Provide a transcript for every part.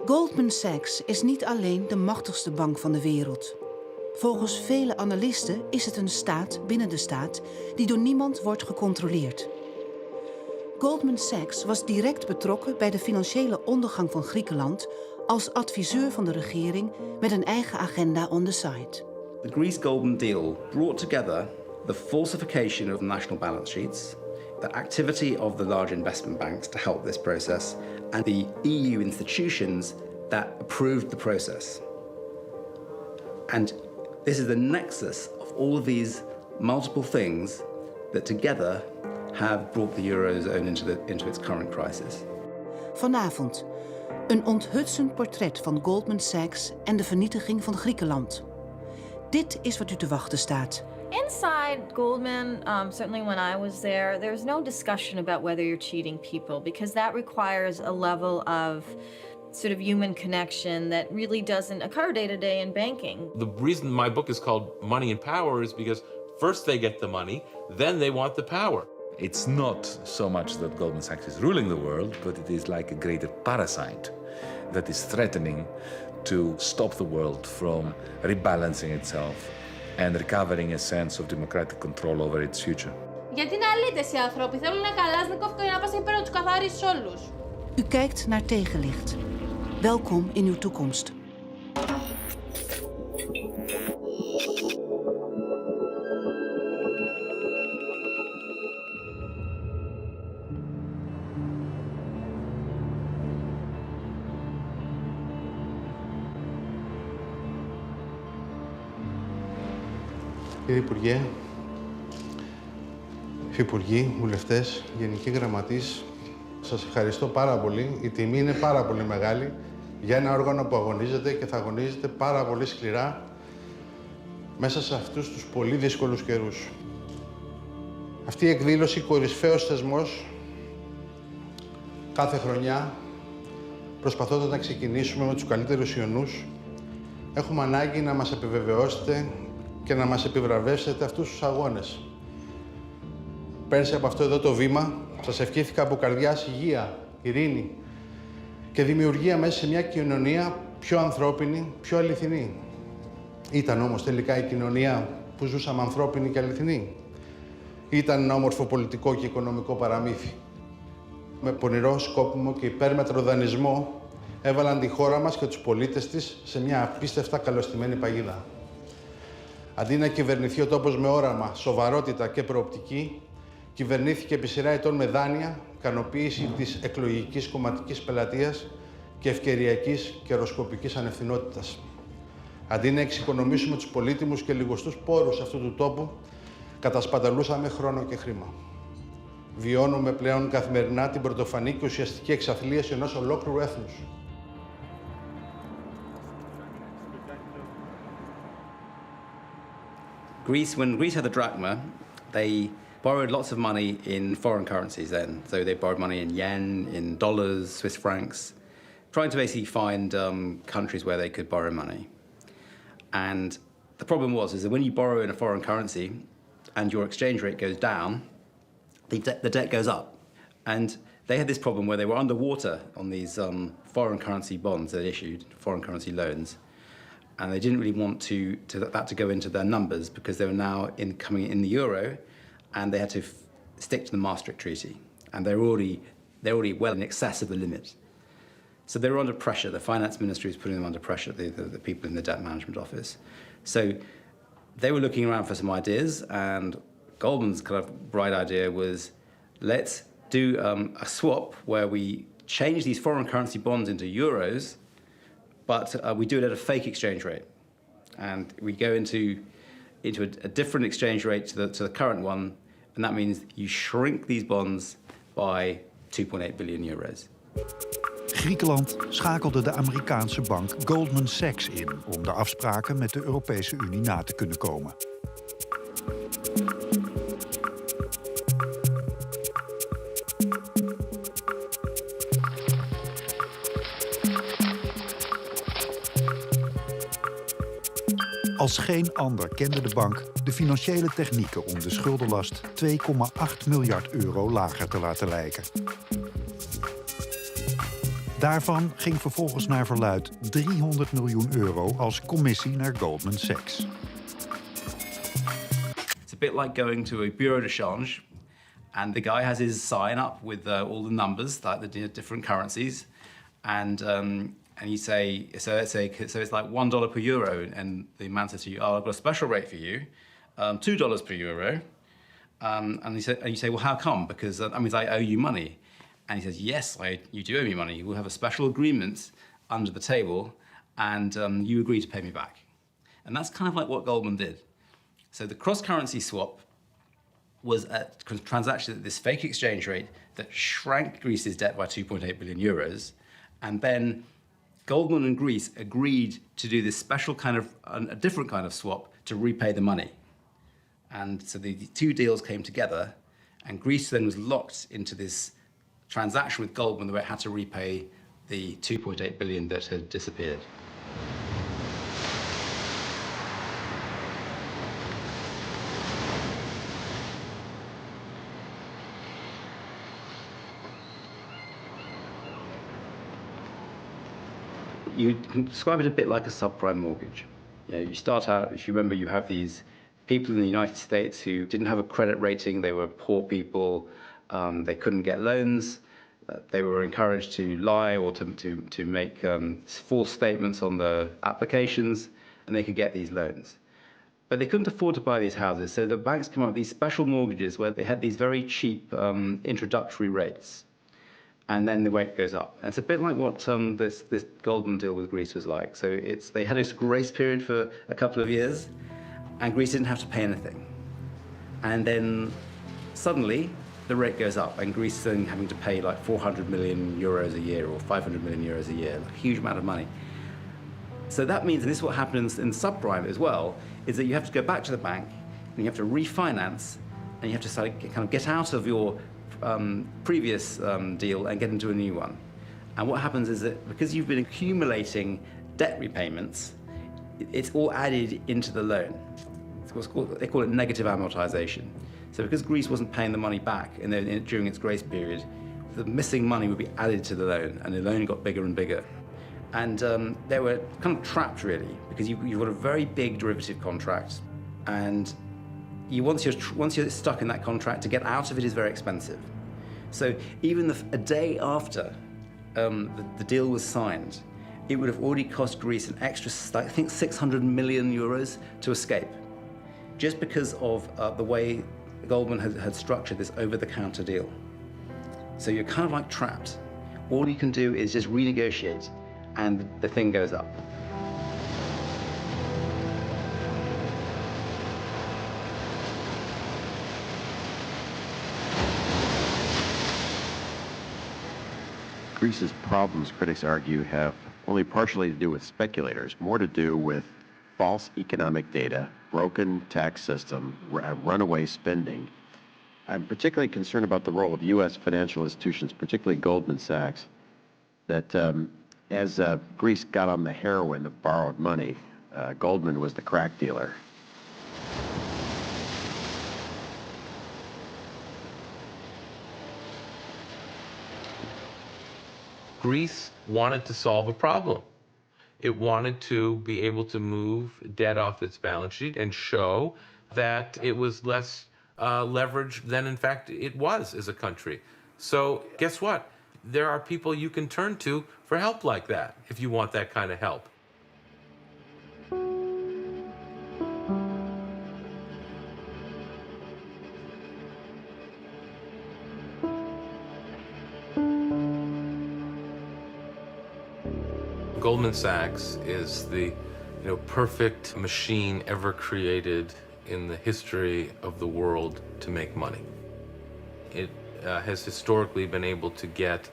Goldman Sachs is niet alleen de machtigste bank van de wereld. Volgens vele analisten is het een staat binnen de staat die door niemand wordt gecontroleerd. Goldman Sachs was direct betrokken bij de financiële ondergang van Griekenland als adviseur van de regering met een eigen agenda on the side. The Greece-Goldman deal brought together the falsification of national balance sheets, the activity of the large investment banks to help this process, and the EU institutions that approved the process. And this is the nexus of all of these multiple things that together have brought the Eurozone into its current crisis. Vanavond een onthutsend portret van Goldman Sachs en de vernietiging van Griekenland. Dit is wat u te wachten staat. Inside Goldman, certainly when I was there, there's no discussion about whether you're cheating people because that requires a level of sort of human connection that really doesn't occur day to day in banking. The reason my book is called Money and Power is because first they get the money, then they want the power. It's not so much that Goldman Sachs is ruling the world, but it is like a greater parasite that is threatening to stop the world from rebalancing itself and recovering a sense of democratic control over its future. Γιατί είναι αλήτες οι άνθρωποι, θέλουν ένα καλάσνικοφ και να πας εκεί πέρα να τους καθαρίσεις όλους. U kijkt naar Tegenlicht. Welkom in uw toekomst. Κύριε Υπουργέ, Υφυπουργοί, βουλευτές, Γενικοί Γραμματείς, σας ευχαριστώ πάρα πολύ. Η τιμή είναι πάρα πολύ μεγάλη για ένα όργανο που αγωνίζεται και θα αγωνίζεται πάρα πολύ σκληρά μέσα σε αυτούς τους πολύ δύσκολους καιρούς. Αυτή η εκδήλωση, κορυφαίος θεσμός, κάθε χρονιά, προσπαθώντας να ξεκινήσουμε με τους καλύτερους ιονούς, έχουμε ανάγκη να μας επιβεβαιώσετε και να μας επιβραβεύσετε αυτούς τους αγώνες. Πέρσι από αυτό εδώ το βήμα, σας ευχήθηκα από καρδιάς υγεία, ειρήνη και δημιουργία μέσα σε μια κοινωνία πιο ανθρώπινη, πιο αληθινή. Ήταν όμως τελικά η κοινωνία που ζούσαμε ανθρώπινη και αληθινή. Ήταν ένα όμορφο πολιτικό και οικονομικό παραμύθι. Με πονηρό, σκόπιμο και υπέρμετρο δανεισμό έβαλαν τη χώρα μας και τους πολίτες της σε μια απίστευτα καλωστημένη παγίδα. Αντί να κυβερνηθεί ο τόπος με όραμα, σοβαρότητα και προοπτική, κυβερνήθηκε επί σειρά ετών με δάνεια, ικανοποίηση της εκλογικής κομματικής πελατείας και ευκαιριακής καιροσκοπικής ανευθυνότητας. Αντί να εξοικονομήσουμε τους πολύτιμους και λιγοστούς πόρους αυτού του τόπου, κατασπαταλούσαμε χρόνο και χρήμα. Βιώνουμε πλέον καθημερινά την πρωτοφανή και ουσιαστική εξαθλίωση ενός ολόκληρου έθνους. When Greece had the drachma, they borrowed lots of money in foreign currencies then. So they borrowed money in yen, in dollars, Swiss francs, trying to basically find countries where they could borrow money. And the problem is that when you borrow in a foreign currency and your exchange rate goes down, the debt goes up. And they had this problem where they were underwater on these foreign currency bonds they issued, foreign currency loans. And they didn't really want that to go into their numbers because they were now coming in the euro, and they had to stick to the Maastricht Treaty. And they're already well in excess of the limit. So they were under pressure. The finance ministry was putting them under pressure, the people in the debt management office. So they were looking around for some ideas, and Goldman's kind of bright idea was, let's do a swap where we change these foreign currency bonds into euros, but we do it at a fake exchange rate. And we go into a different exchange rate to the current one, and that means you shrink these bonds by 2.8 billion euros. Griekenland schakelde de Amerikaanse bank Goldman Sachs in om de afspraken met de Europese Unie na te kunnen komen. Als geen ander kende de bank de financiële technieken om de schuldenlast 2,8 miljard euro lager te laten lijken. Daarvan ging vervolgens naar verluidt 300 miljoen euro als commissie naar Goldman Sachs. It's a bit like going to a bureau de change, and the guy has his sign up with all the numbers, like the different currencies, and you say, so it's like $1 per euro, and the man says to you, oh, I've got a special rate for you, $2 per euro, and you say, well, how come? Because that means I owe you money. And he says, yes, you do owe me money. We'll have a special agreement under the table, and you agree to pay me back. And that's kind of like what Goldman did. So the cross-currency swap was a transaction at this fake exchange rate that shrank Greece's debt by 2.8 billion euros, and then Goldman and Greece agreed to do this special kind of, a different kind of swap to repay the money. And so the two deals came together, and Greece then was locked into this transaction with Goldman where it had to repay the 2.8 billion that had disappeared. You can describe it a bit like a subprime mortgage. You start out, if you remember, you have these people in the United States who didn't have a credit rating, they were poor people, they couldn't get loans, they were encouraged to lie or to make false statements on the applications, and they could get these loans. But they couldn't afford to buy these houses, so the banks came up with these special mortgages where they had these very cheap introductory rates. And then the rate goes up. And it's a bit like what this Goldman deal with Greece was like. So they had this grace period for a couple of years, and Greece didn't have to pay anything. And then suddenly the rate goes up, and Greece is then having to pay like 400 million euros a year or 500 million euros a year, like a huge amount of money. So that means, and this is what happens in subprime as well, is that you have to go back to the bank and you have to refinance, and you have to kind of get out of your previous deal and get into a new one. And what happens is that because you've been accumulating debt repayments, it's all added into the loan. They call it negative amortization. So because Greece wasn't paying the money back during its grace period, the missing money would be added to the loan, and the loan got bigger and bigger. And they were kind of trapped, really, because you've got a very big derivative contract, and once you're stuck in that contract, to get out of it is very expensive. So even a day after the deal was signed, it would have already cost Greece an extra, I think, 600 million euros to escape, just because of the way Goldman had structured this over-the-counter deal. So you're kind of like trapped. All you can do is just renegotiate, and the thing goes up. Greece's problems, critics argue, have only partially to do with speculators, more to do with false economic data, broken tax system, runaway spending. I'm particularly concerned about the role of U.S. financial institutions, particularly Goldman Sachs, that as Greece got on the heroin of borrowed money, Goldman was the crack dealer. Greece wanted to solve a problem. It wanted to be able to move debt off its balance sheet and show that it was less leveraged than, in fact, it was as a country. So guess what? There are people you can turn to for help like that if you want that kind of help. Goldman Sachs is the perfect machine ever created in the history of the world to make money. It has historically been able to get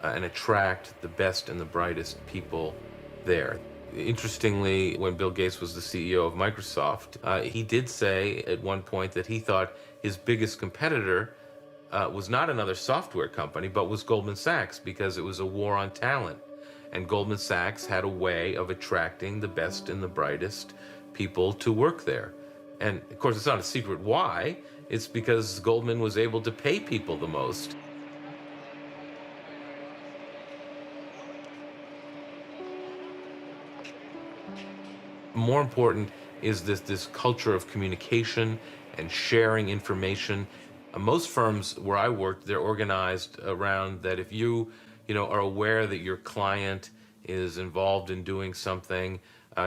and attract the best and the brightest people there. Interestingly, when Bill Gates was the CEO of Microsoft, he did say at one point that he thought his biggest competitor was not another software company, but was Goldman Sachs, because it was a war on talent. And Goldman Sachs had a way of attracting the best and the brightest people to work there. And of course, it's not a secret why. It's because Goldman was able to pay people the most. More important is this culture of communication and sharing information. Most firms where I worked, they're organized around that if you are aware that your client is involved in doing something,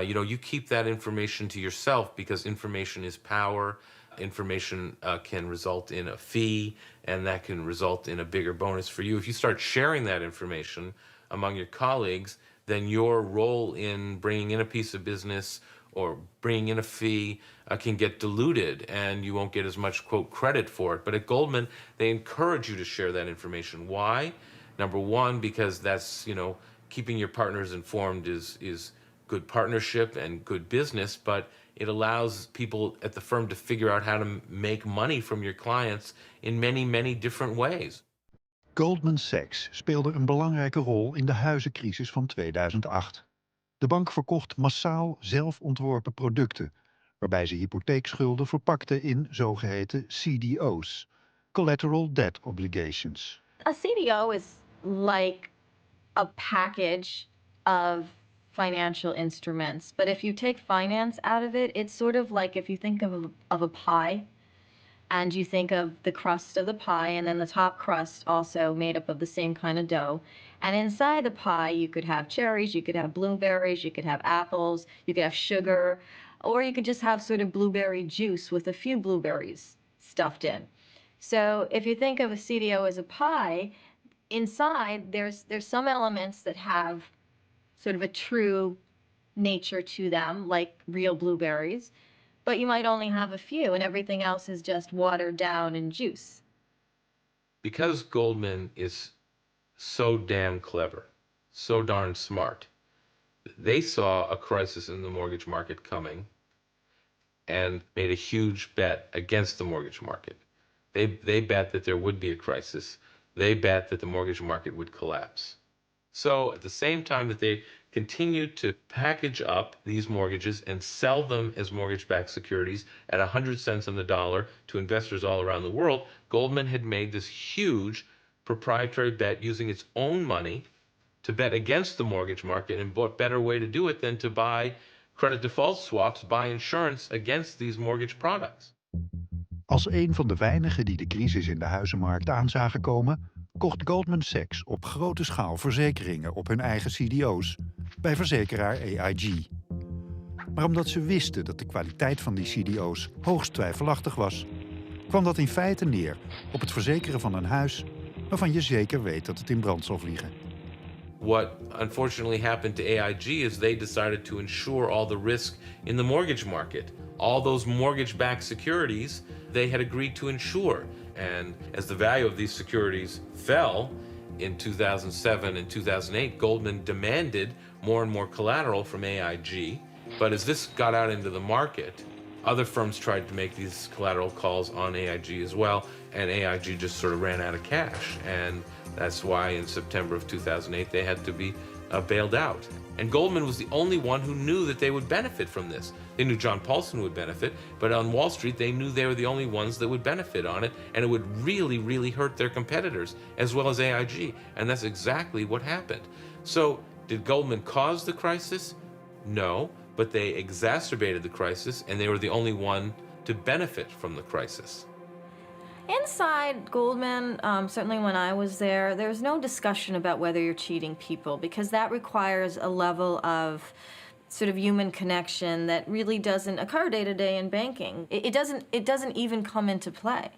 you keep that information to yourself because information is power. Information can result in a fee, and that can result in a bigger bonus for you. If you start sharing that information among your colleagues, then your role in bringing in a piece of business or bringing in a fee can get diluted, and you won't get as much, quote, credit for it. But at Goldman, they encourage you to share that information. Why? Number one, because that's, keeping your partners informed is good partnership and good business, but it allows people at the firm to figure out how to make money from your clients in many, many different ways. Goldman Sachs speelde een belangrijke rol in de huizencrisis van 2008. De bank verkocht massaal zelf ontworpen producten, waarbij ze hypotheekschulden verpakte in zogeheten CDO's, Collateral Debt Obligations. A CDO is like a package of financial instruments, but if you take finance out of it, it's sort of like if you think of a pie, and you think of the crust of the pie, and then the top crust also made up of the same kind of dough. And inside the pie, you could have cherries, you could have blueberries, you could have apples, you could have sugar, or you could just have sort of blueberry juice with a few blueberries stuffed in. So if you think of a CDO as a pie, inside there's some elements that have sort of a true nature to them, like real blueberries, but you might only have a few, and everything else is just watered down and juice. Because Goldman is so damn clever, so darn smart, they saw a crisis in the mortgage market coming and made a huge bet against the mortgage market. They bet that there would be a crisis. They bet that the mortgage market would collapse. So at the same time that they continued to package up these mortgages and sell them as mortgage-backed securities at 100 cents on the dollar to investors all around the world, Goldman had made this huge proprietary bet using its own money to bet against the mortgage market, and what better way to do it than to buy credit default swaps, buy insurance against these mortgage products. Als een van de weinigen die de crisis in de huizenmarkt aan zagen komen, kocht Goldman Sachs op grote schaal verzekeringen op hun eigen CDO's, bij verzekeraar AIG. Maar omdat ze wisten dat de kwaliteit van die CDO's hoogst twijfelachtig was, kwam dat in feite neer op het verzekeren van een huis waarvan je zeker weet dat het in brand zal vliegen. What unfortunately happened to AIG is they decided to insure all the risk in the mortgage market. All those mortgage-backed securities they had agreed to insure. And as the value of these securities fell in 2007 and 2008, Goldman demanded more and more collateral from AIG. But as this got out into the market, other firms tried to make these collateral calls on AIG as well, and AIG just sort of ran out of cash. And that's why in September of 2008, they had to be bailed out. And Goldman was the only one who knew that they would benefit from this. They knew John Paulson would benefit, but on Wall Street, they knew they were the only ones that would benefit on it, and it would really, really hurt their competitors, as well as AIG. And that's exactly what happened. So, did Goldman cause the crisis? No, but they exacerbated the crisis, and they were the only one to benefit from the crisis. Inside Goldman, certainly when I was there, there's no discussion about whether you're cheating people, because that requires a level of sort of human connection that really doesn't occur day to day in banking. It doesn't even come into play.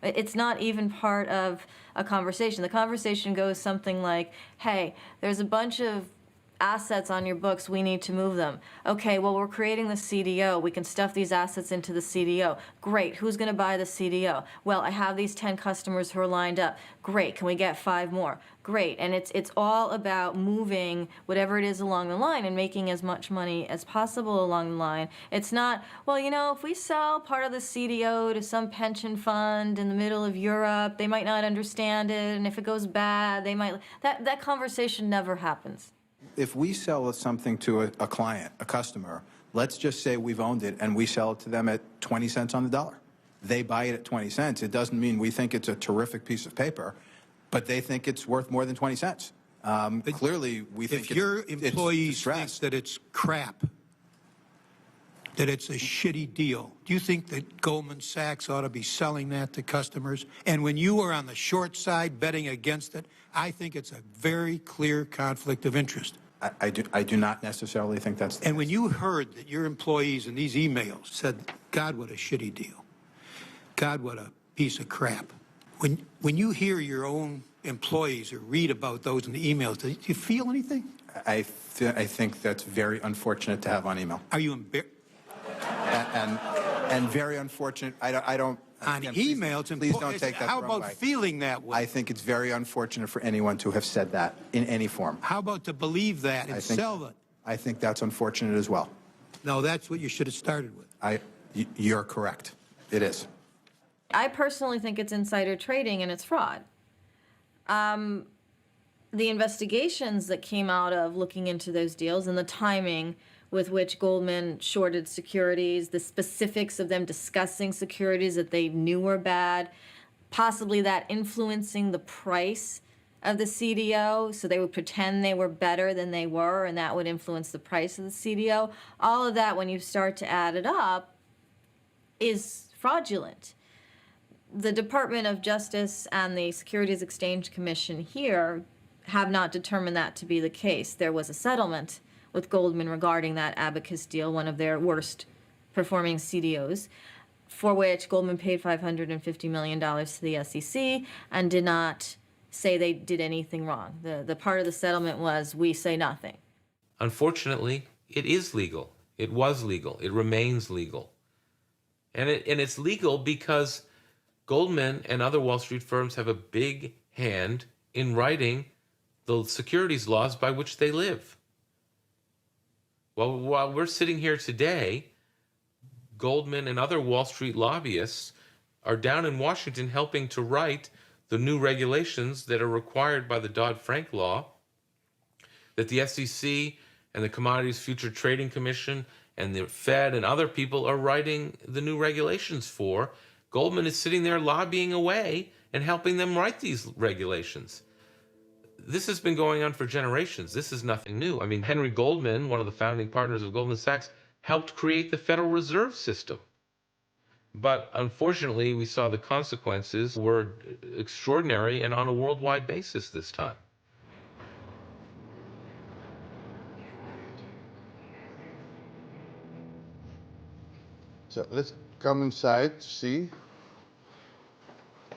It's not even part of a conversation. The conversation goes something like, hey, there's a bunch of assets on your books, we need to move them. Okay, well, we're creating the CDO. We can stuff these assets into the CDO. Great, who's going to buy the CDO? Well, I have these 10 customers who are lined up. Great, can we get 5 more? Great, and it's all about moving whatever it is along the line and making as much money as possible along the line. It's not, well, if we sell part of the CDO to some pension fund in the middle of Europe, they might not understand it, and if it goes bad, they might... That conversation never happens. If we sell something to a client, a customer, let's just say we've owned it and we sell it to them at 20 cents on the dollar. They buy it at 20 cents. It doesn't mean we think it's a terrific piece of paper, but they think it's worth more than 20 cents. Clearly, we think if your employees think that it's crap, that it's a shitty deal. Do you think that Goldman Sachs ought to be selling that to customers? And when you are on the short side betting against it, I think it's a very clear conflict of interest. I do not necessarily think that's the And when case. you heard that your employees in these emails said, God, what a shitty deal. God, what a piece of crap. When you hear your own employees or read about those in the emails, do you feel anything? I think that's very unfortunate to have on email. Are you embarrassed? And very unfortunate. I don't. On again, email, please don't take that how the wrong about way. feeling that way? I think it's very unfortunate for anyone to have said that in any form. How about to believe that and sell it? I think that's unfortunate as well. No, that's what you should have started with. You're correct. It is. I personally think it's insider trading and it's fraud. The investigations that came out of looking into those deals and the timing with which Goldman shorted securities, the specifics of them discussing securities that they knew were bad, possibly that influencing the price of the CDO, so they would pretend they were better than they were, and that would influence the price of the CDO. All of that, when you start to add it up, is fraudulent. The Department of Justice and the Securities Exchange Commission here have not determined that to be the case. There was a settlement with Goldman regarding that Abacus deal, one of their worst performing CDOs, for which Goldman paid $550 million to the SEC and did not say they did anything wrong. The part of the settlement was, we say nothing. Unfortunately, it is legal. It was legal. It remains legal. And it's legal because Goldman and other Wall Street firms have a big hand in writing the securities laws by which they live. Well, while we're sitting here today, Goldman and other Wall Street lobbyists are down in Washington helping to write the new regulations that are required by the Dodd-Frank law, that the SEC and the Commodities Future Trading Commission and the Fed and other people are writing the new regulations for. Goldman is sitting there lobbying away and helping them write these regulations. This has been going on for generations. This is nothing new. I mean, Henry Goldman, one of the founding partners of Goldman Sachs, helped create the Federal Reserve System. But unfortunately, we saw the consequences were extraordinary and on a worldwide basis this time. So let's come inside to see.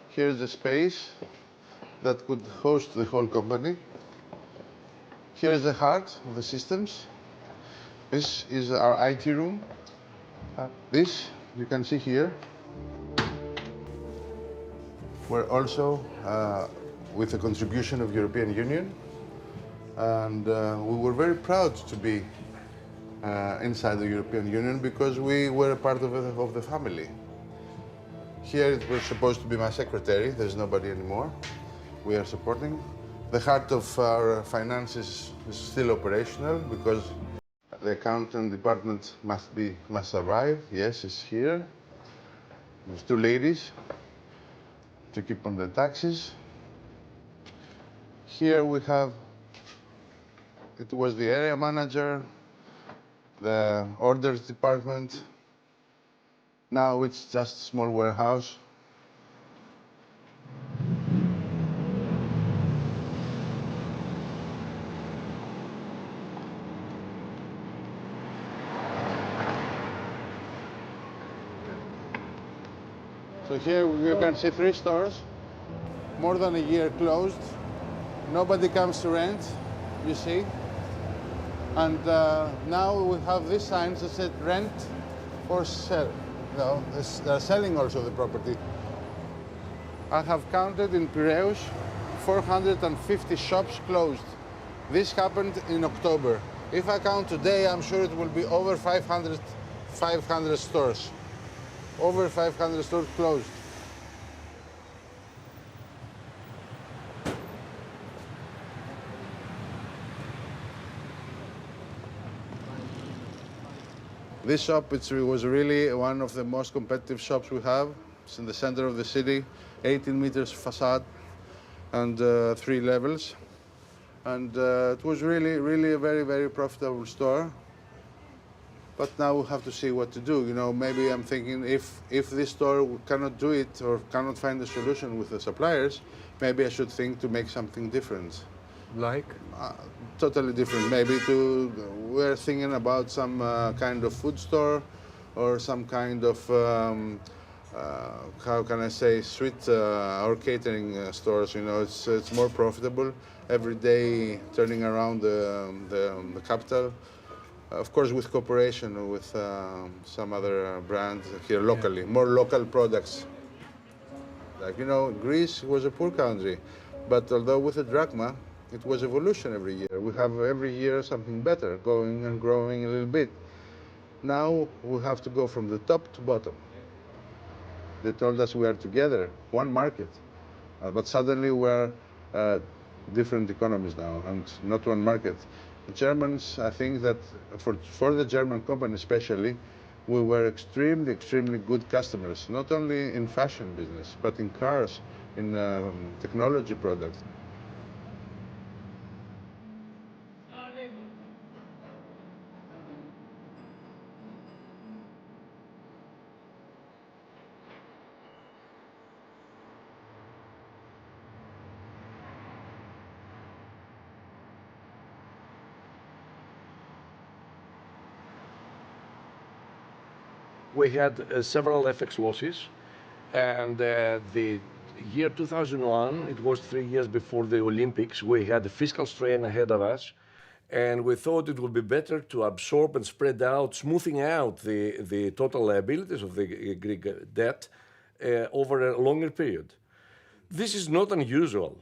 Here's the space that could host the whole company. Here is the heart of the systems. This is our IT room. This, you can see here. We're also with the contribution of European Union. And we were very proud to be inside the European Union because we were a part of the family. Here it was supposed to be my secretary. There's nobody anymore. We are supporting. The heart of our finances is still operational because the accountant department must arrive. Yes, it's here. There's two ladies to keep on the taxes. Here we have, it was the area manager, the orders department. Now it's just a small warehouse. So here you can see 3 stores, more than a year closed. Nobody comes to rent, you see. And now we have these signs that said rent or sell. No, they're selling also the property. I have counted in Piraeus 450 shops closed. This happened in October. If I count today, I'm sure it will be over 500 stores. Over 500 stores closed. This shop was really one of the most competitive shops we have. It's in the center of the city, 18 meters facade and 3 levels. And it was really a very, very profitable store. But now we have to see what to do. You know, maybe I'm thinking if this store cannot do it or cannot find a solution with the suppliers, maybe I should think to make something different. Like? Totally different. Maybe we're thinking about some kind of food store or some kind of, how can I say, sweet or catering stores. You know, it's more profitable every day turning around the capital. Of course, with cooperation with some other brands here locally, more local products. Like, you know, Greece was a poor country, but although with the drachma, it was evolution every year. We have every year something better, going and growing a little bit. Now we have to go from the top to bottom. They told us we are together, one market, but suddenly we're different economies now and not one market. The Germans, I think that for the German company especially, we were extremely, extremely good customers, not only in fashion business, but in cars, in technology products. We had several FX losses, and the year 2001, it was 3 years before the Olympics, we had the fiscal strain ahead of us, and we thought it would be better to absorb and spread out, smoothing out the total liabilities of the Greek debt over a longer period. This is not unusual.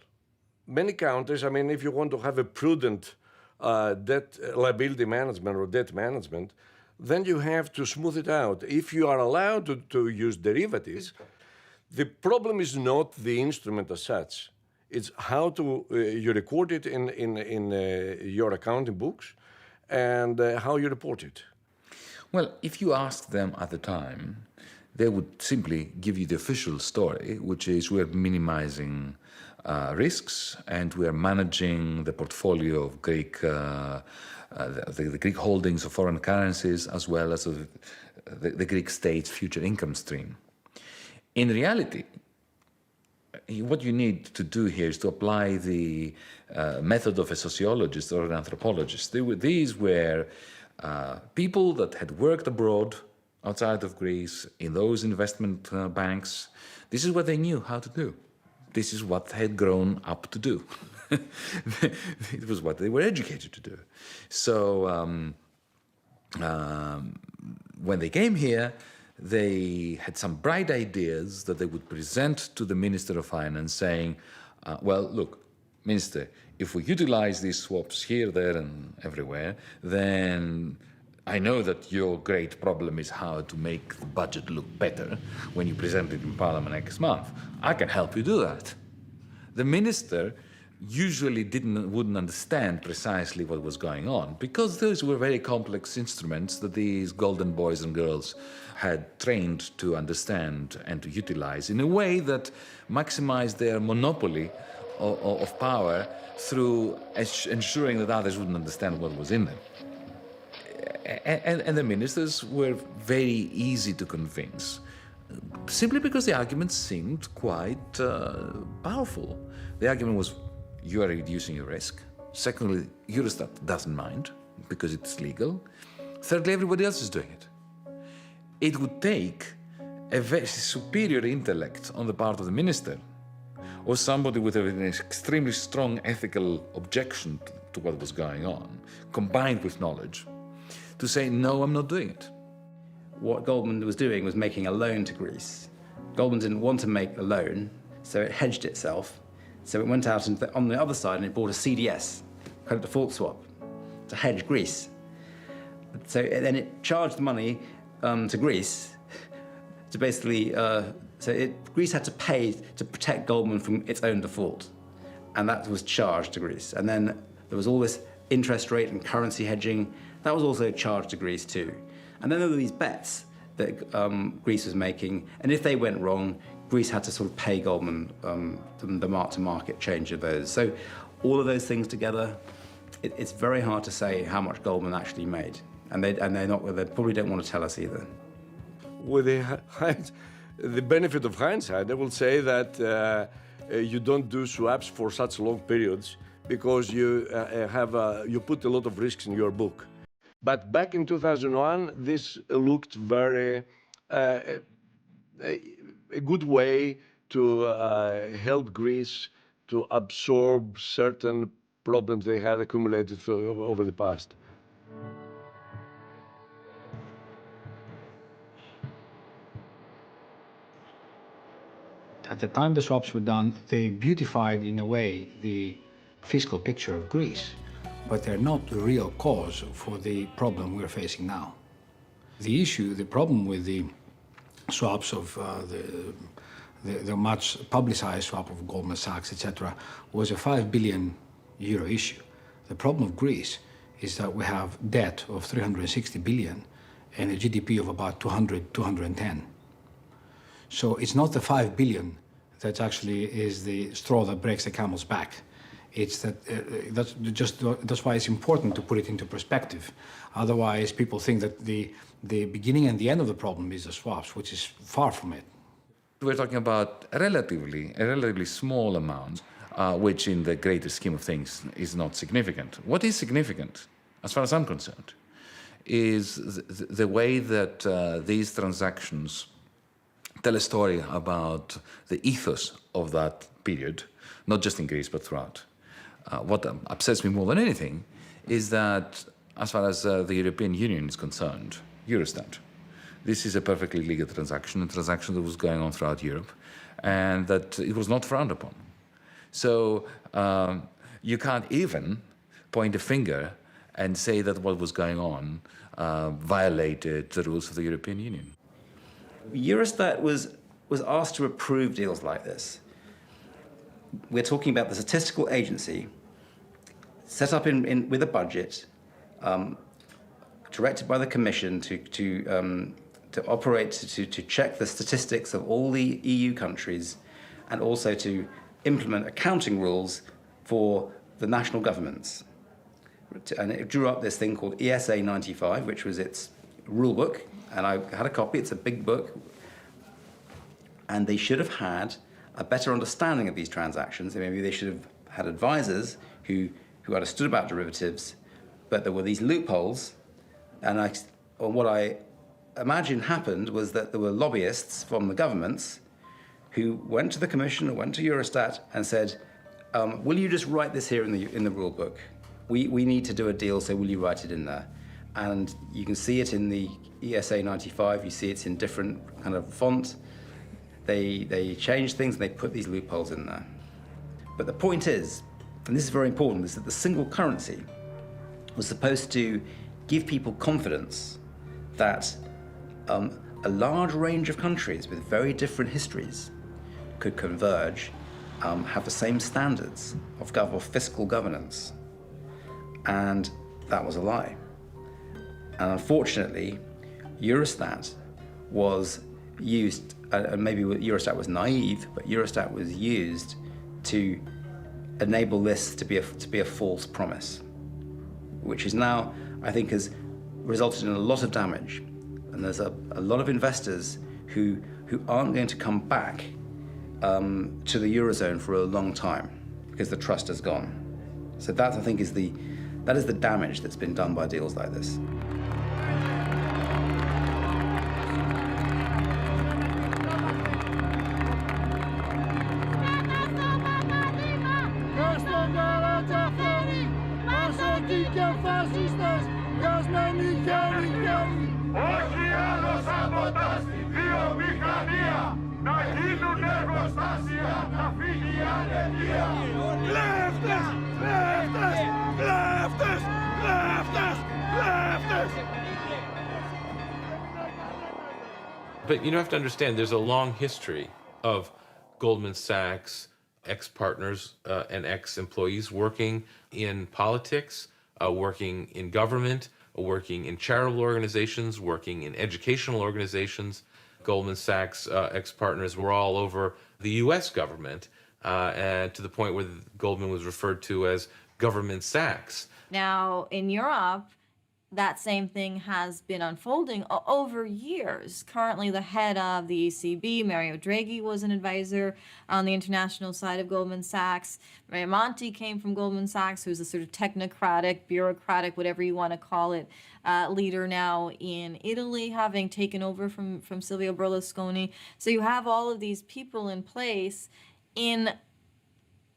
Many countries, I mean, if you want to have a prudent debt liability management or debt management, then you have to smooth it out. If you are allowed to use derivatives, the problem is not the instrument as such. It's how you record it in your accounting books and how you report it. Well, if you asked them at the time, they would simply give you the official story, which is we're minimizing risks and we're managing the portfolio of Greek the Greek holdings of foreign currencies, as well as the Greek state's future income stream. In reality, what you need to do here is to apply the method of a sociologist or an anthropologist. These were people that had worked abroad, outside of Greece, in those investment banks. This is what they knew how to do. This is what they had grown up to do. It was what they were educated to do. So when they came here, they had some bright ideas that they would present to the Minister of Finance saying, well, look, Minister, if we utilize these swaps here, there, and everywhere, then I know that your great problem is how to make the budget look better when you present it in Parliament next month. I can help you do that. The minister usually wouldn't understand precisely what was going on, because those were very complex instruments that these golden boys and girls had trained to understand and to utilize in a way that maximized their monopoly of power through ensuring that others wouldn't understand what was in them. And the ministers were very easy to convince, simply because the argument seemed quite powerful. The argument was, you are reducing your risk. Secondly, Eurostat doesn't mind because it's legal. Thirdly, everybody else is doing it. It would take a very superior intellect on the part of the minister or somebody with an extremely strong ethical objection to what was going on, combined with knowledge, to say, no, I'm not doing it. What Goldman was doing was making a loan to Greece. Goldman didn't want to make a loan, so it hedged itself. So it went out on the other side and it bought a CDS, credit default swap, to hedge Greece. So then it charged the money to Greece to basically, Greece had to pay to protect Goldman from its own default. And that was charged to Greece. And then there was all this interest rate and currency hedging. That was also charged to Greece too. And then there were these bets that Greece was making. And if they went wrong, Greece had to sort of pay Goldman the mark-to-market change of those. So all of those things together it's very hard to say how much Goldman actually made, and they probably don't want to tell us either. With the benefit of hindsight, I will say that you don't do swaps for such long periods because you you put a lot of risks in your book. But back in 2001, this looked very a good way to help Greece to absorb certain problems they had accumulated over the past. At the time the swaps were done, they beautified, in a way, the fiscal picture of Greece, but they're not the real cause for the problem we're facing now. The issue, the problem with the swaps of the much publicized swap of Goldman Sachs, etc., was a €5 billion issue. The problem of Greece is that we have debt of 360 billion and a GDP of about 200, 210. So it's not the 5 billion that actually is the straw that breaks the camel's back. It's that that's why it's important to put it into perspective. Otherwise, people think that the beginning and the end of the problem is the swaps, which is far from it. We're talking about a relatively small amount, which in the greater scheme of things is not significant. What is significant, as far as I'm concerned, is the way that these transactions tell a story about the ethos of that period, not just in Greece, but throughout. What upsets me more than anything is that, as far as the European Union is concerned, Eurostat, this is a perfectly legal transaction, a transaction that was going on throughout Europe, and that it was not frowned upon. So you can't even point a finger and say that what was going on violated the rules of the European Union. Eurostat was asked to approve deals like this. We're talking about the statistical agency set up with a budget, directed by the Commission to operate, to check the statistics of all the EU countries, and also to implement accounting rules for the national governments. And it drew up this thing called ESA 95, which was its rule book, and I had a copy. It's a big book. And they should have had a better understanding of these transactions. Maybe they should have had advisors who understood about derivatives, but there were these loopholes. And what I imagine happened was that there were lobbyists from the governments who went to the Commission or went to Eurostat and said, will you just write this here in the rule book? We need to do a deal, so will you write it in there? And you can see it in the ESA 95. You see it's in different kind of font. They change things and they put these loopholes in there. But the point is, and this is very important, is that the single currency was supposed to give people confidence that a large range of countries with very different histories could converge, have the same standards of fiscal governance. And that was a lie. And unfortunately, Eurostat was used, and maybe Eurostat was naive, but Eurostat was used to enable this to be a false promise, which is now, I think, has resulted in a lot of damage. And there's a lot of investors who aren't going to come back to the Eurozone for a long time because the trust has gone. So that, I think, is the damage that's been done by deals like this. But you have to understand, there's a long history of Goldman Sachs ex-partners and ex-employees working in politics, working in government, working in charitable organizations, working in educational organizations. Goldman Sachs ex-partners were all over the US government, and to the point where Goldman was referred to as Government Sachs. Now, in Europe, that same thing has been unfolding over years. Currently, the head of the ECB, Mario Draghi, was an advisor on the international side of Goldman Sachs. Mario Monti came from Goldman Sachs, who's a sort of technocratic, bureaucratic, whatever you want to call it, leader now in Italy, having taken over from Silvio Berlusconi. So you have all of these people in place in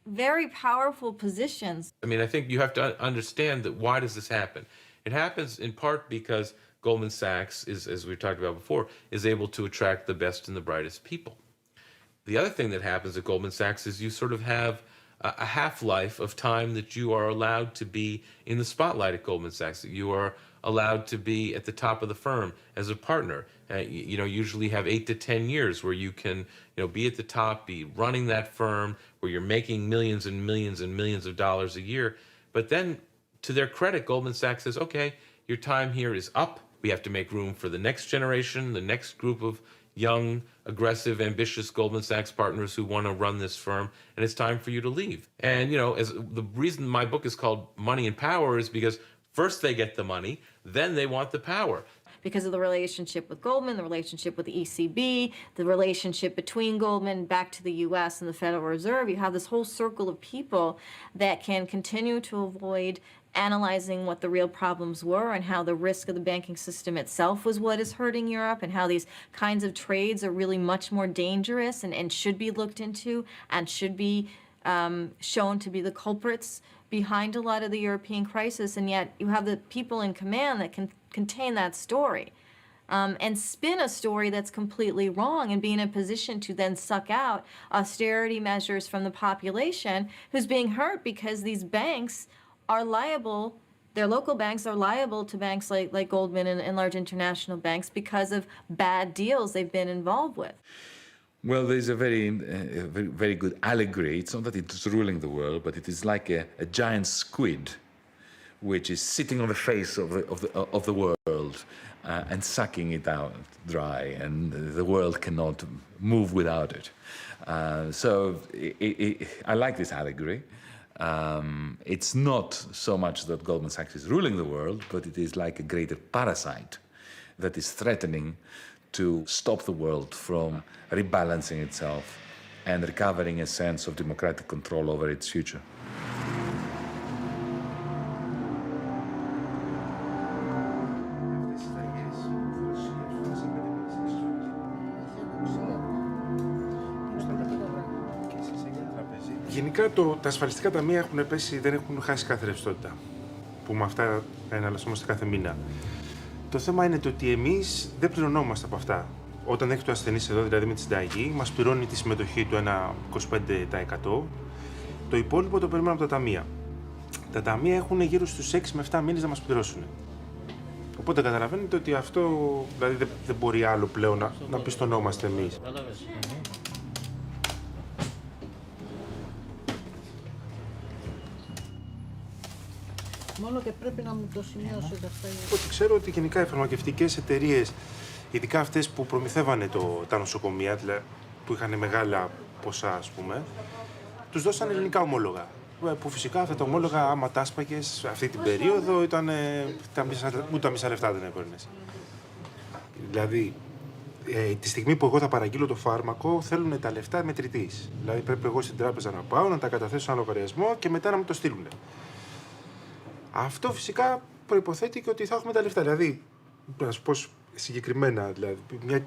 very powerful positions. I mean, I think you have to understand that why does this happen? It happens in part because Goldman Sachs is, as we've talked about before, is able to attract the best and the brightest people. The other thing that happens at Goldman Sachs is you sort of have a half-life of time that you are allowed to be in the spotlight at Goldman Sachs, that you are allowed to be at the top of the firm as a partner. You know, usually have 8 to 10 years where you can, you know, be at the top, be running that firm, where you're making millions and millions and millions of dollars a year. But then, to their credit, Goldman Sachs says, okay, your time here is up. We have to make room for the next generation, the next group of young, aggressive, ambitious Goldman Sachs partners who want to run this firm, and it's time for you to leave. And, you know, as the reason my book is called Money and Power is because first they get the money, then they want the power. Because of the relationship with Goldman, the relationship with the ECB, the relationship between Goldman back to the US and the Federal Reserve, you have this whole circle of people that can continue to avoid analyzing what the real problems were and how the risk of the banking system itself was what is hurting Europe, and how these kinds of trades are really much more dangerous and should be looked into and should be shown to be the culprits behind a lot of the European crisis. And yet you have the people in command that can contain that story and spin a story that's completely wrong, and be in a position to then suck out austerity measures from the population who's being hurt because these banks are liable, their local banks are liable to banks like Goldman and large international banks because of bad deals they've been involved with. Well, there's a very good allegory. It's not that it's ruling the world, but it is like a giant squid, which is sitting on the face of the world and sucking it out dry, and the world cannot move without it. So I like this allegory. It's not so much that Goldman Sachs is ruling the world, but it is like a greater parasite that is threatening to stop the world from rebalancing itself and recovering a sense of democratic control over its future. Γενικά τα ασφαλιστικά ταμεία έχουν πέσει, δεν έχουν χάσει κάθε ρευστότητα, που με αυτά εναλλασσόμαστε κάθε μήνα. Το θέμα είναι το ότι εμείς δεν πληρωνόμαστε από αυτά. Όταν έχετε το ασθενής εδώ, δηλαδή με τη συνταγή, μας πληρώνει τη συμμετοχή του ένα 25%. Το υπόλοιπο το περιμένουμε από τα ταμεία. Τα ταμεία έχουν γύρω στους 6 με 7 μήνες να μας πληρώσουν. Οπότε καταλαβαίνετε ότι αυτό δηλαδή δεν μπορεί άλλο πλέον να πιστωνόμαστε εμείς. Μόνο και πρέπει να μου το σημειώσετε αυτά. Οπότε ξέρω ότι γενικά οι φαρμακευτικές εταιρείες, ειδικά αυτές που προμηθεύανε τα νοσοκομεία, δηλαδή που είχαν μεγάλα ποσά, ας πούμε, τους δώσαν ελληνικά ομόλογα. Που φυσικά αυτά τα ομόλογα, άμα τα άσπαγες αυτή την περίοδο, ήταν ούτε τα μισά λεφτά δεν έπαιρνες. Δηλαδή, τη στιγμή που εγώ θα παραγγείλω το φάρμακο, θέλουν τα λεφτά μετρητής. Δηλαδή, πρέπει εγώ στην τράπεζα να πάω, να τα καταθέσω σε ένα λογαριασμό και μετά να μου το στείλουν. Αυτό φυσικά προϋποθέτει και ότι θα έχουμε τα λεφτά. Δηλαδή, να σου πω συγκεκριμένα, δηλαδή,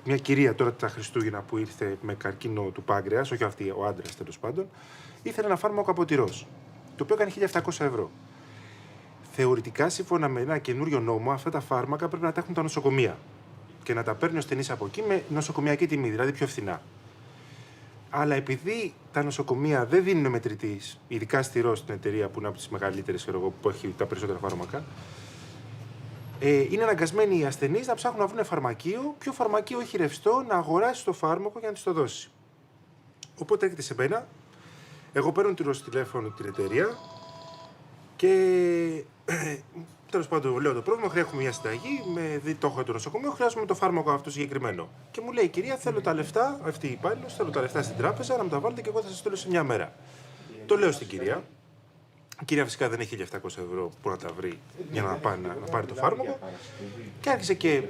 μια κυρία τώρα τα Χριστούγεννα που ήρθε με καρκίνο του πάγκρεας, όχι αυτή, ο άντρας τέλος πάντων, ήθελε ένα φάρμακο από τυρός, το οποίο έκανε 1.700 ευρώ. Θεωρητικά, σύμφωνα με ένα καινούριο νόμο, αυτά τα φάρμακα πρέπει να τα έχουν τα νοσοκομεία και να τα παίρνει ο ασθενής από εκεί με νοσοκομιακή τιμή, δηλαδή πιο φθηνά. Αλλά επειδή τα νοσοκομεία δεν δίνουν μετρητής, ειδικά στη Ρώση, την εταιρεία που είναι από τις μεγαλύτερες, που έχει τα περισσότερα φάρμακα, είναι αναγκασμένοι οι ασθενείς να ψάχνουν να βρουν φαρμακείο, ποιο φαρμακείο έχει ρευστό, να αγοράσει το φάρμακο για να της το δώσει. Οπότε έρχεται σε μένα, εγώ παίρνω τηλέφωνο την εταιρεία και τέλος πάντων λέω το πρόβλημα, έχουμε μια συνταγή, το έχω το νοσοκομείο, χρειάζομαι το φάρμακο αυτό συγκεκριμένο. Και μου λέει η κυρία, θέλω τα λεφτά, αυτή η υπάλληλος, θέλω τα λεφτά στην τράπεζα να μου τα βάλετε και εγώ θα σας στείλω σε μια μέρα. Το λέω στην κυρία. Η κυρία φυσικά δεν έχει 1.700 ευρώ που να τα βρει για να πάρει το φάρμακο. Και άρχισε και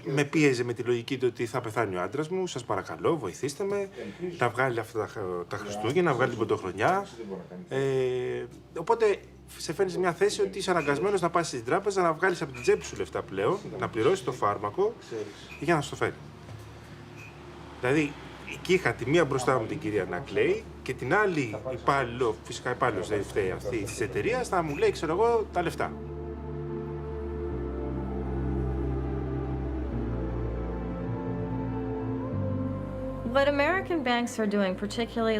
με πίεζε με τη λογική του ότι θα πεθάνει ο άντρας μου, σας παρακαλώ, βοηθήστε με, να βγάλει αυτά τα Χριστούγεννα, να βγάλει την Πρωτοχρονιά. Οπότε σε φέρνει σε μια θέση ότι είσαι αναγκασμένος να πας στην τράπεζα, να βγάλεις από την τσέπη σου λεφτά πλέον, να πληρώσεις το φάρμακο για να σου το φέρει. Δηλαδή, εκεί είχα τη μία μπροστά μου την κυρία να κλαίει και την άλλη υπάλληλο, φυσικά υπάλληλος δεν φταίει αυτή της εταιρείας, να μου λέει, ξέρω εγώ, τα λεφτά. What American banks are doing, particularly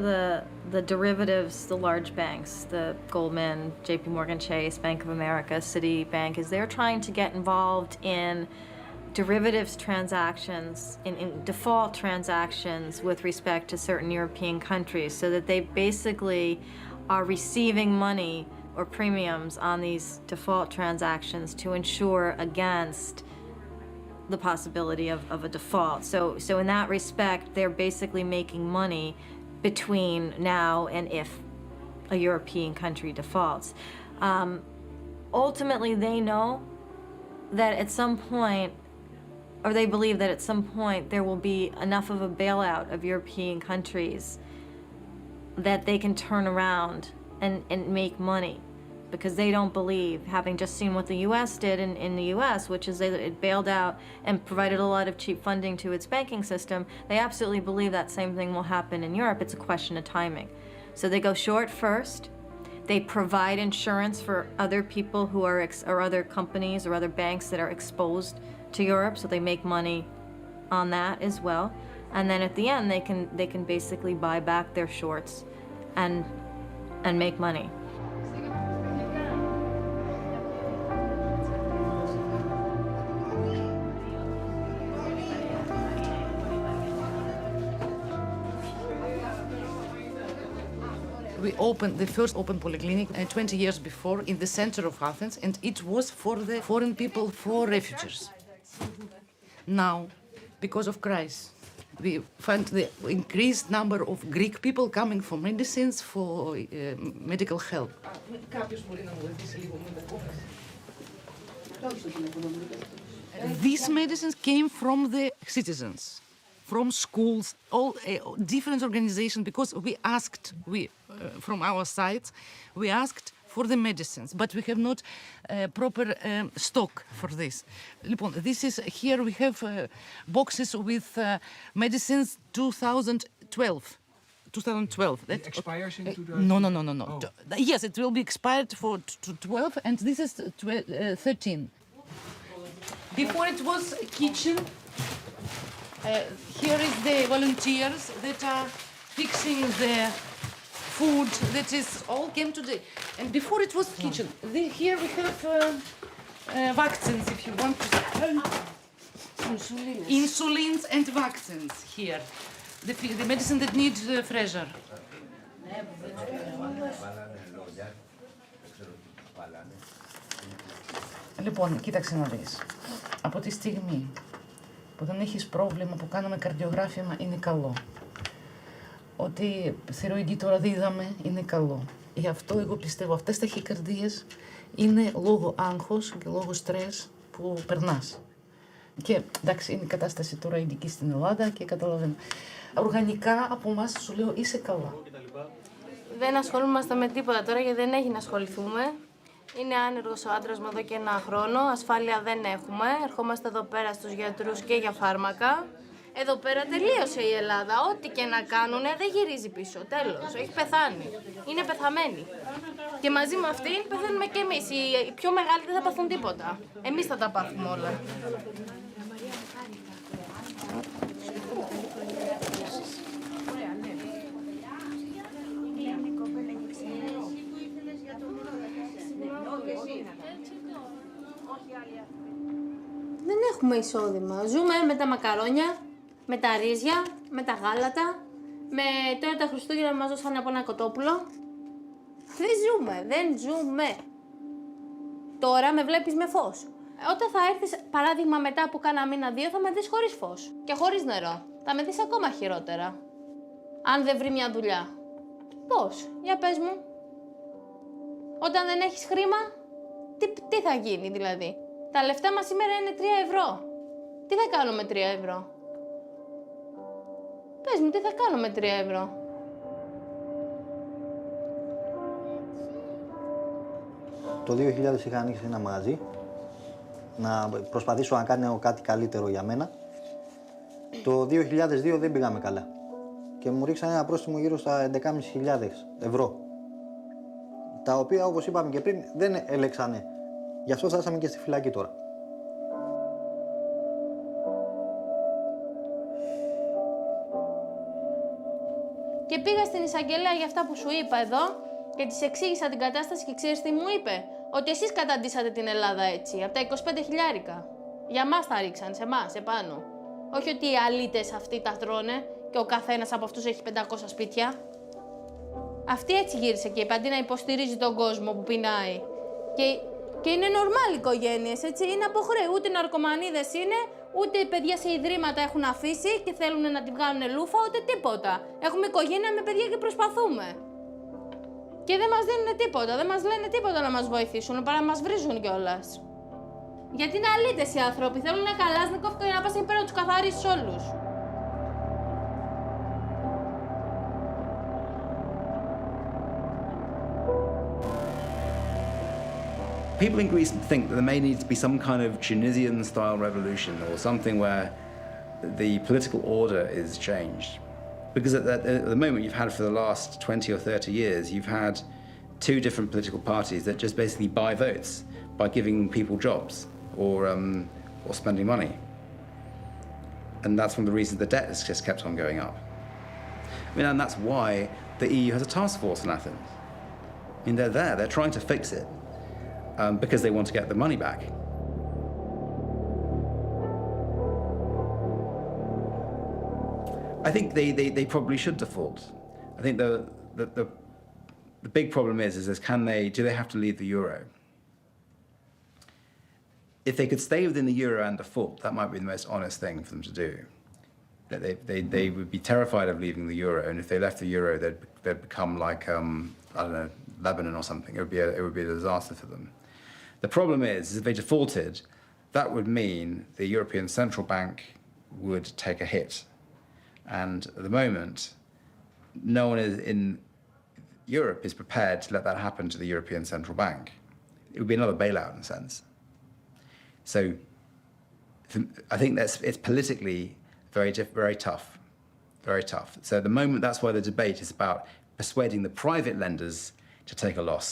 the derivatives, the large banks, the Goldman, JP Morgan Chase, Bank of America, Citibank, is they're trying to get involved in derivatives transactions, in default transactions with respect to certain European countries, so that they basically are receiving money or premiums on these default transactions to ensure against the possibility of a default. So in that respect, they're basically making money between now and if a European country defaults. Ultimately, they know that at some point, or they believe that at some point there will be enough of a bailout of European countries that they can turn around and make money. Because they don't believe, having just seen what the U.S. did in the U.S., which is it bailed out and provided a lot of cheap funding to its banking system, they absolutely believe that same thing will happen in Europe. It's a question of timing. So they go short first. They provide insurance for other people who are, or other companies or other banks that are exposed to Europe, so they make money on that as well. And then at the end, they can basically buy back their shorts and make money. We opened the first open polyclinic 20 years before in the center of Athens, and it was for the foreign people, for refugees. Now, because of crisis, we find the increased number of Greek people coming for medicines, for medical help. These medicines came from the citizens, from schools, all different organizations, because we asked, from our side, we asked for the medicines, but we have not proper stock for this. This is, here we have boxes with medicines 2012. 2012. It expires in 2012? No. Oh. Yes, it will be expired for 12, and this is 13. Before it was a kitchen. Here is the volunteers that are fixing the food that is all came today. And before it was kitchen. Here we have vaccines, if you want to. Insulins and vaccines here. The medicine that needs pressure. Λοιπόν, κοίταξε να δεις. Από τη στιγμή που δεν έχεις πρόβλημα, που κάνουμε καρδιογράφημα, είναι καλό. Ότι θηροειδή τώρα δίδαμε, είναι καλό. Γι' αυτό εγώ πιστεύω αυτές τα ταχυκαρδίες είναι λόγω άγχος και λόγω στρες που περνάς. Και εντάξει, είναι η κατάσταση τώρα ειδική στην Ελλάδα και καταλαβαίνω. Οργανικά από εμάς σου λέω είσαι καλά. Δεν ασχολούμαστε με τίποτα τώρα γιατί δεν έχει να ασχοληθούμε. Είναι άνεργος ο άντρας μου εδώ και 1 χρόνο, ασφάλεια δεν έχουμε. Ερχόμαστε εδώ πέρα στους γιατρούς και για φάρμακα. Εδώ πέρα τελείωσε η Ελλάδα. Ό,τι και να κάνουνε δεν γυρίζει πίσω. Τέλος. Έχει πεθάνει. Είναι πεθαμένη. Και μαζί με αυτήν πεθαίνουμε κι εμείς. Οι πιο μεγάλοι δεν θα παθούν τίποτα. Εμείς θα τα πάθουμε όλα. Δεν έχουμε εισόδημα. Ζούμε με τα μακαρόνια, με τα ρύζια, με τα γάλατα, με τώρα τα Χριστούγεννα μας δώσανε από ένα κοτόπουλο. Δεν ζούμε. Τώρα με βλέπεις με φως. Όταν θα έρθεις, παράδειγμα, μετά που κάνα μήνα-2, θα με δεις χωρίς φως και χωρίς νερό. Θα με δεις ακόμα χειρότερα. Αν δεν βρει μια δουλειά. Πώς, για πες μου. Όταν δεν έχεις χρήμα, τι θα γίνει δηλαδή. Τα λεφτά μας σήμερα είναι 3 ευρώ. Τι θα κάνω με 3 ευρώ. Πες μου, τι θα κάνω με 3 ευρώ. Το 2000 είχα ανοίξει ένα μαγαζί, να προσπαθήσω να κάνω κάτι καλύτερο για μένα. Το 2002 δεν πήγαμε καλά και μου ρίξανε ένα πρόστιμο γύρω στα 11.500 ευρώ, τα οποία, όπως είπαμε και πριν, δεν έλεξανε. Γι' αυτό φτάσαμε και στη φυλακή τώρα. Και πήγα στην εισαγγελέα για αυτά που σου είπα εδώ και της εξήγησα την κατάσταση και ξέρεις τι μου είπε. Ότι εσείς καταντήσατε την Ελλάδα έτσι, από τα 25 χιλιάρικα. Για μας τα ρίξαν, σε εμάς, επάνω. Όχι ότι οι αλήτες αυτοί τα τρώνε και ο καθένας από αυτούς έχει 500 σπίτια. Αυτή έτσι γύρισε και είπε, αντί να υποστηρίζει τον κόσμο που πεινάει. Και είναι νορμάλ οικογένειες, έτσι, είναι από χρέη. Ούτε ναρκωμανίδες είναι, ούτε παιδιά σε ιδρύματα έχουν αφήσει και θέλουν να τη βγάλουν λούφα, ούτε τίποτα. Έχουμε οικογένεια με παιδιά και προσπαθούμε. Και δεν μας δίνουν τίποτα, δεν μας λένε τίποτα να μας βοηθήσουν, παρά να μας βρίζουν κιόλας. Γιατί είναι αλήτες οι άνθρωποι, θέλουν ένα καλάσνικοφ και να πας εκεί πέρα να τους καθαρίσεις όλους. People in Greece think that there may need to be some kind of Tunisian-style revolution or something where the political order is changed. Because at the moment you've had for the last 20 or 30 years, you've had two different political parties that just basically buy votes by giving people jobs or spending money. And that's one of the reasons the debt has just kept on going up. I mean, and that's why the EU has a task force in Athens. I mean, they're there, they're trying to fix it because they want to get the money back. I think they probably should default. I think the big problem is do they have to leave the euro? If they could stay within the euro and default, that might be the most honest thing for them to do. That they would be terrified of leaving the euro, and if they left the euro, they'd become like I don't know, Lebanon or something. It would be a disaster for them. The problem is if they defaulted, that would mean the European Central Bank would take a hit. And at the moment, no one in Europe is prepared to let that happen to the European Central Bank. It would be another bailout in a sense. So I think it's politically very tough, very tough. So at the moment, that's why the debate is about persuading the private lenders to take a loss.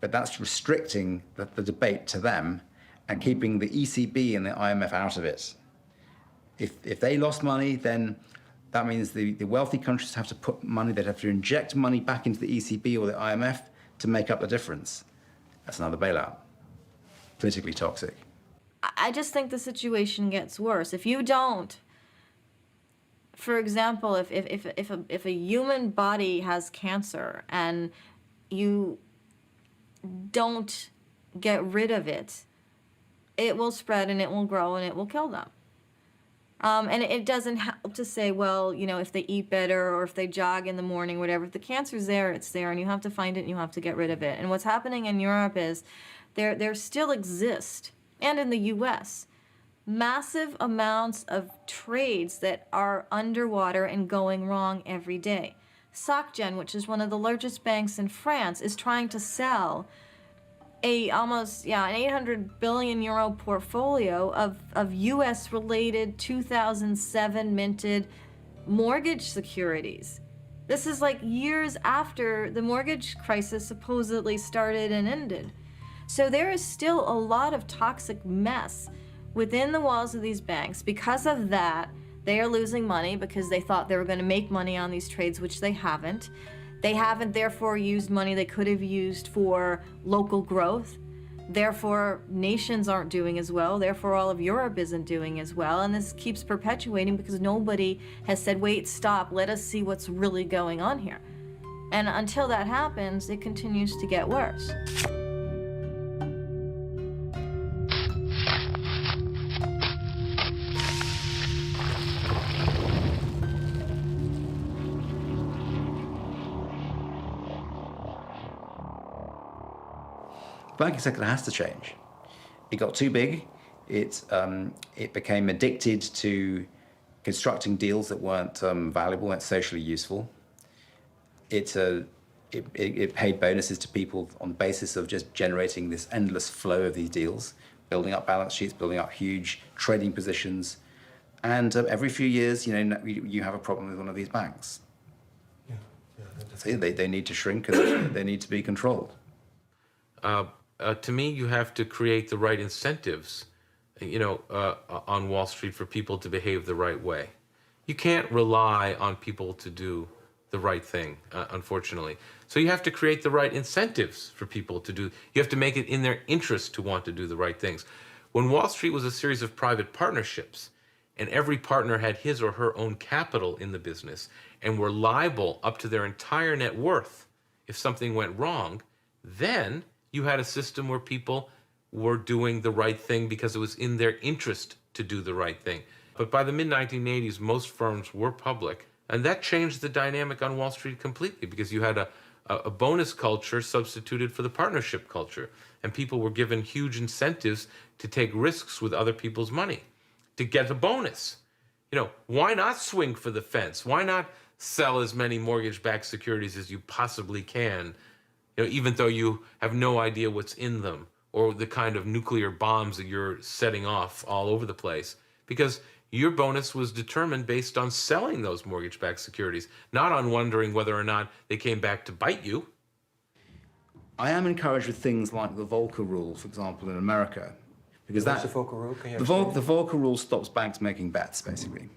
But that's restricting the debate to them and keeping the ECB and the IMF out of it. If they lost money, then that means the wealthy countries have to put money, they'd have to inject money back into the ECB or the IMF to make up the difference. That's another bailout. Politically toxic. I just think the situation gets worse. If you don't, for example, if a human body has cancer and you don't get rid of it, it will spread and it will grow and it will kill them. And it doesn't help to say, well, you know, if they eat better or if they jog in the morning, whatever. If the cancer's there, it's there, and you have to find it and you have to get rid of it. And what's happening in Europe is there still exist, and in the US, massive amounts of trades that are underwater and going wrong every day. SocGen, which is one of the largest banks in France, is trying to sell an 800 billion euro portfolio of US-related 2007 minted mortgage securities. This is like years after the mortgage crisis supposedly started and ended. So there is still a lot of toxic mess within the walls of these banks. Because of that, they are losing money because they thought they were going to make money on these trades, which they haven't. They haven't therefore used money they could have used for local growth. Therefore, nations aren't doing as well. Therefore, all of Europe isn't doing as well. And this keeps perpetuating because nobody has said, wait, stop, let us see what's really going on here. And until that happens, it continues to get worse. The banking sector has to change. It got too big. It became addicted to constructing deals that weren't valuable, weren't socially useful. It paid bonuses to people on the basis of just generating this endless flow of these deals, building up balance sheets, building up huge trading positions. And every few years, you have a problem with one of these banks. So they need to shrink and they need to be controlled. To me, you have to create the right incentives, on Wall Street for people to behave the right way. You can't rely on people to do the right thing, unfortunately. So you have to create the right incentives for people to do. You have to make it in their interest to want to do the right things. When Wall Street was a series of private partnerships, and every partner had his or her own capital in the business and were liable up to their entire net worth if something went wrong, then you had a system where people were doing the right thing because it was in their interest to do the right thing. But by the mid-1980s, most firms were public, and that changed the dynamic on Wall Street completely because you had a bonus culture substituted for the partnership culture, and people were given huge incentives to take risks with other people's money to get a bonus. Why not swing for the fence? Why not sell as many mortgage-backed securities as you possibly can, even though you have no idea what's in them or the kind of nuclear bombs that you're setting off all over the place? Because your bonus was determined based on selling those mortgage-backed securities, not on wondering whether or not they came back to bite you. I am encouraged with things like the Volcker rule, for example, in America. Because What's the Volcker rule? The Volcker rule stops banks making bets, basically.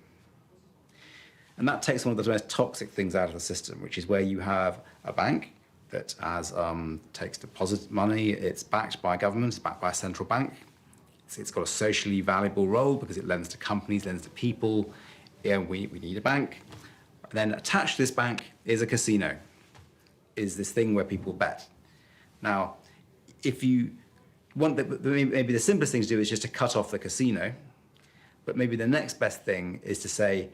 And that takes one of the most toxic things out of the system, which is where you have a bank that takes deposit money, it's backed by government, it's backed by a central bank. It's got a socially valuable role because it lends to companies, lends to people. We need a bank. And then attached to this bank is a casino, is this thing where people bet. Now, if you maybe the simplest thing to do is just to cut off the casino, but maybe the next best thing is to say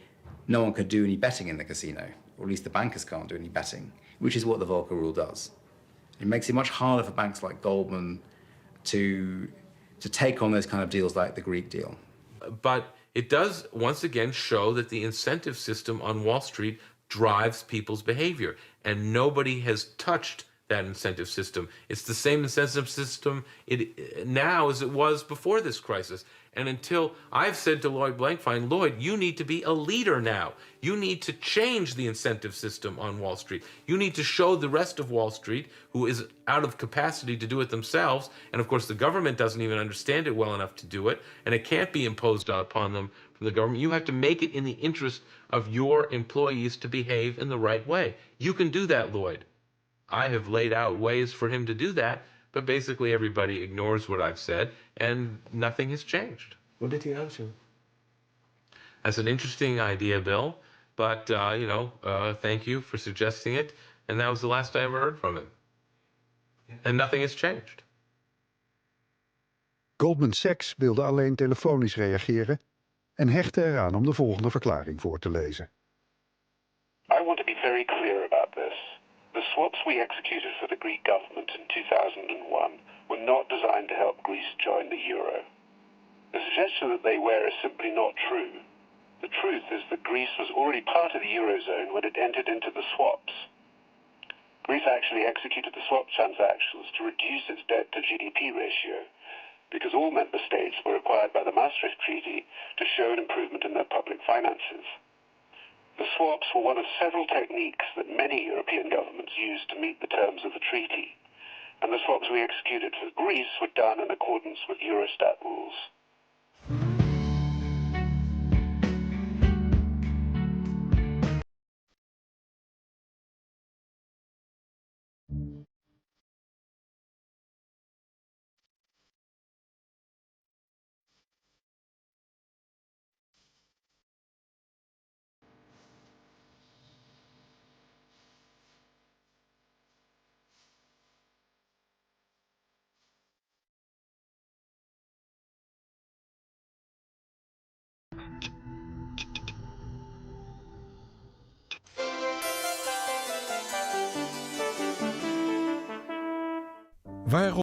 no one could do any betting in the casino, or at least the bankers can't do any betting, which is what the Volcker rule does. It makes it much harder for banks like Goldman to take on those kind of deals like the Greek deal. But it does, once again, show that the incentive system on Wall Street drives people's behavior, and nobody has touched that incentive system. It's the same incentive system now as it was before this crisis. And until I've said to Lloyd Blankfein, Lloyd, you need to be a leader now. You need to change the incentive system on Wall Street. You need to show the rest of Wall Street, who is out of capacity to do it themselves, and of course the government doesn't even understand it well enough to do it, and it can't be imposed upon them from the government. You have to make it in the interest of your employees to behave in the right way. You can do that, Lloyd. I have laid out ways for him to do that, but basically everybody ignores what I've said, and nothing has changed. What did he answer? That's an interesting idea, Bill, but, thank you for suggesting it, and that was the last I ever heard from him. And nothing has changed. Goldman Sachs wilde alleen telefonisch reageren en hechtte eraan om de volgende verklaring voor te lezen. I want to be very clear about this. The swaps we executed for the Greek government in 2001 were not designed to help Greece join the euro. The suggestion that they were is simply not true. The truth is that Greece was already part of the eurozone when it entered into the swaps. Greece actually executed the swap transactions to reduce its debt to GDP ratio because all member states were required by the Maastricht Treaty to show an improvement in their public finances. The swaps were one of several techniques that many European governments used to meet the terms of the treaty, and the swaps we executed for Greece were done in accordance with Eurostat rules. Waarom